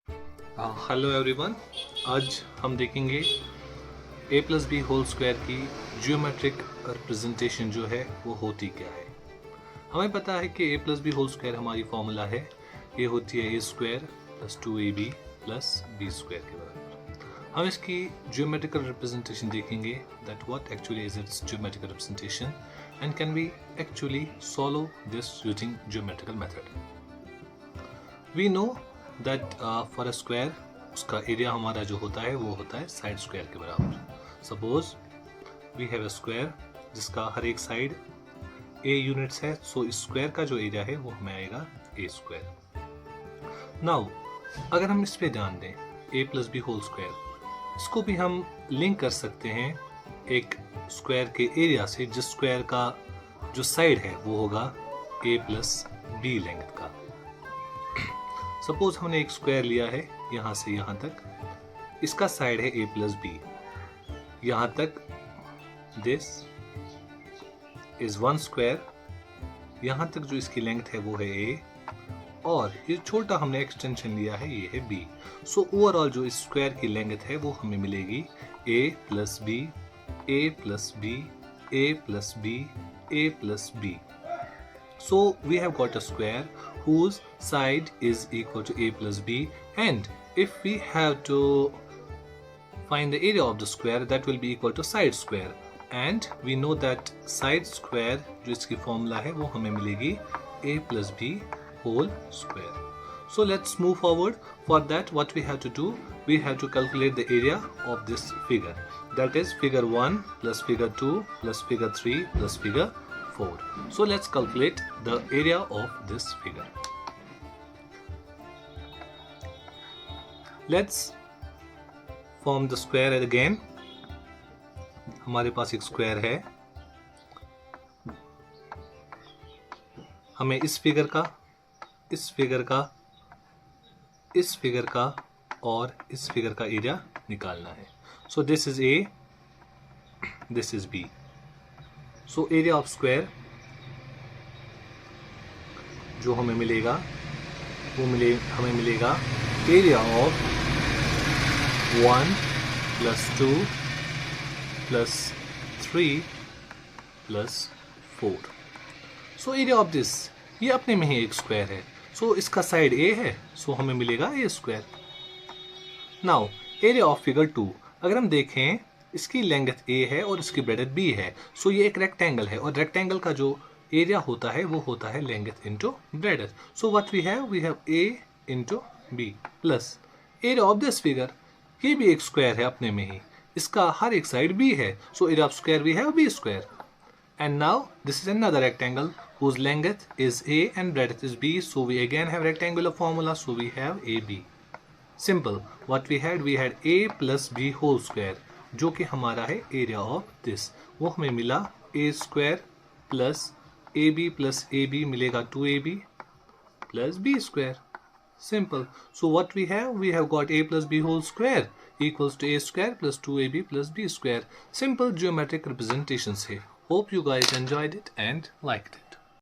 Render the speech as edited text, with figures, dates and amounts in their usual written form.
Hello everyone. आज हम देखेंगे a plus B whole square की जियोमेट्रिक रिप्रेजेंटेशन जो है वो होती क्या है। हमें पता है कि a plus B whole square हमारी फॉर्मूला है, ये होती है a square plus 2ab plus B square के बराबर। हम इसकी जियोमेट्रिकल रिप्रेजेंटेशन देखेंगे that what actually is its geometrical representation and can we actually solve this using geometrical method. We know that for a square उसका area हमारा जो होता है वो होता है साइड स्क्वायर के बराबर। Suppose we have a square जिसका हर एक साइड a यूनिट्स है, सो इस स्क्वायर का जो एरिया है वो हमें आएगा a स्क्वायर। नाउ अगर हम इस पे ध्यान दें a plus B whole square, इसको भी हम लिंक कर सकते हैं एक स्क्वायर के एरिया से, जिस स्क्वायर का जो साइड है वो होगा a प्लस बी लेंथ का। सपोज हमने एक स्क्वायर लिया है यहां से यहां तक, इसका साइड है a प्लस बी, यहां तक दिस इज वन स्क्वायर, यहां तक जो इसकी लेंथ है वो है a, और ये छोटा हमने एक्सटेंशन लिया है ये है b। सो ओवरऑल जो इस स्क्वायर की लेंथ है वो हमें मिलेगी a plus B, a plus B, a plus B, a plus B. So we have got a square whose side is equal to a plus b, and if we have to find the area of the square, that will be equal to side square, and we know that side square जो इसकी formula है वो हमें मिलेगी a plus b whole square. So let's move forward. For that what we have to do, we have to calculate the area of this figure, that is figure 1 plus figure 2 plus figure 3 plus figure 4. So let's calculate the area of this figure. Let's form the square again. हमारे पास एक square है, हमें इस figure का, इस figure का, इस figure का और इस फिगर का एरिया निकालना है। So this is A, this is B. So area of square जो हमें मिलेगा वो हमें मिलेगा area of 1 plus 2 plus 3 plus 4। So area of this, ये अपने में ही एक स्क्वायर है, सो इसका साइड a है, सो हमें मिलेगा a square. Now area of figure 2, अगर हम देखें इसकी लेंथ a है और इसकी ब्रेडथ b है, सो ये एक रेक्टेंगल है और रेक्टेंगल का जो एरिया होता है वो होता है length into breadth. So what we have a into b plus area of this figure, ये भी एक स्क्वायर है अपने में ही, इसका हर एक साइड b है, so area of square we have b square. And now this is another rectangle whose length is a and breadth is b, so we again have rectangular formula, so we have ab. Simple. What we had a plus b whole square, जो कि हमारा है area of this, वो हमें मिला a square plus ab plus ab मिलेगा 2ab plus b square. Simple. So what we have got a plus b whole square equals to a square plus 2ab plus b square. Simple geometric representation से. Hope you guys enjoyed it and liked it.